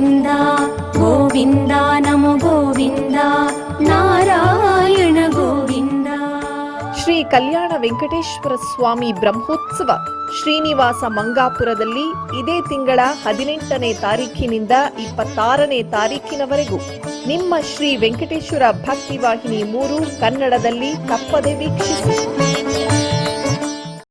ಗೋವಿಂದ ಗೋವಿಂದ ನಮೋ ಗೋವಿಂದ ನಾರಾಯಣ ಗೋವಿಂದ. ಶ್ರೀ ಕಲ್ಯಾಣ ವೆಂಕಟೇಶ್ವರ ಸ್ವಾಮಿ ಬ್ರಹ್ಮೋತ್ಸವ ಶ್ರೀನಿವಾಸ ಮಂಗಾಪುರದಲ್ಲಿ ಇದೇ ತಿಂಗಳ 18ನೇ ತಾರೀಖಿನಿಂದ 26ನೇ ತಾರೀಖಿನವರೆಗೂ ನಿಮ್ಮ ಶ್ರೀ ವೆಂಕಟೇಶ್ವರ ಭಕ್ತಿವಾಹಿನಿ 3 ಕನ್ನಡದಲ್ಲಿ ತಪ್ಪದೆ ವೀಕ್ಷಿಸಿ.